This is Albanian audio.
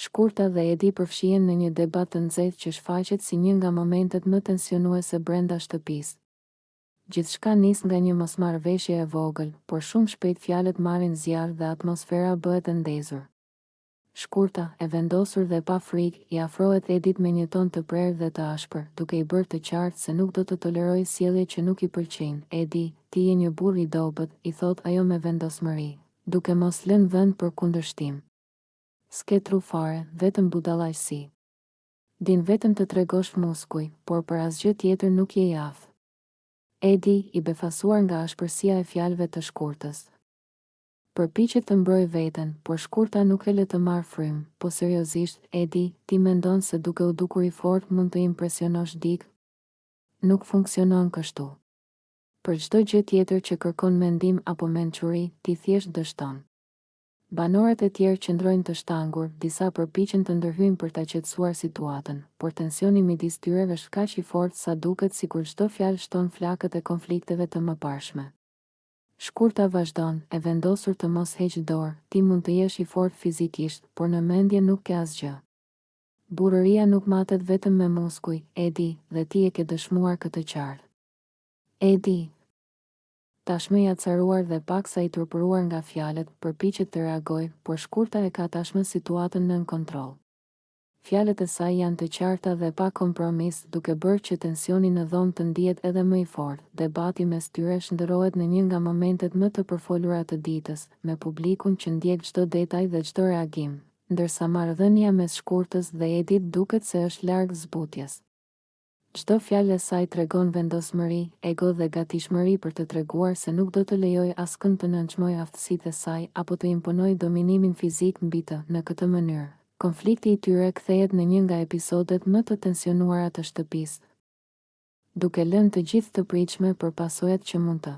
Shkurta dhe Edi përfshihen në një debat të nxehtë që shfaqet si një nga momentet më tensionuese brenda shtëpisë. Gjithçka nis nga një mosmarrëveshje e vogël, por shumë shpejt fjalët marrin zjarr dhe atmosfera bëhet e ndezur. Shkurta, e vendosur dhe pa frikë, i afrohet Edit me një ton të prerë dhe të ashpër, duke i bërë të qartë se nuk do të tolerojë sjellje që nuk i pëlqejnë. Edi, ti je një burr i dobët, i thot ajo me vendosmëri, duke mos lënë vend për kundërshtim. S'ke tru fare, vetëm budallaqësi. Din vetëm të tregosh muskuj, por për asgjë tjetër nuk je i aftë. Edi, i befasuar nga ashpërsia e fjalëve të Shkurtës, përpiqet të mbrojë veten, por Shkurta nuk e lë të marrë frymë. Po seriozisht, Edi, ti mendon se duke u dukur i fortë mund të impresionosh dikë? Nuk funksionon kështu. Për çdo gjë tjetër që kërkon mendim apo mençuri, ti thjesht dështon. Banorët e tjerë qëndrojnë të shtangur, disa përpiqen të ndërhyjnë për ta qetësuar situatën, por tensioni midis tyre është kaq i fortë sa duket sikur çdo fjalë shton flakët e konflikteve të mëparshme. Shkurta vazhdon, e vendosur të mos heqë dorë, ti mund të jesh i fortë fizikisht, por në mendje nuk ke asgjë. Burrëria nuk matet vetëm me muskuj, Edi, dhe ti e ke dëshmuar këtë qartë. Edi, tashmë i acaruar dhe paksa i turpëruar nga fjalët, përpiqet të reagojë, por Shkurta e ka tashmë situatën nën kontroll. Fjalët e saj janë të qarta dhe pa kompromis, duke bërë që tensioni në dhomë të ndihet edhe më i fortë. Debati mes tyre shndërrohet në një nga momentet më të përfolura të ditës, me publikun që ndjek çdo detaj dhe çdo reagim, ndërsa marrëdhënia mes Shkurtës dhe Edit duket se është larg zbutjes. Çdo fjalë e saj tregon vendosmëri, ego dhe gatishmëri për të treguar se nuk do të lejojë askënd të nënçmojë aftësitë e saj apo të imponojë dominimin fizik mbi të. Në këtë mënyrë, konflikti i tyre kthehet në një nga episodet më të tensionuara të shtëpisë, duke lënë të gjithë të pritshme për pasojat që mund të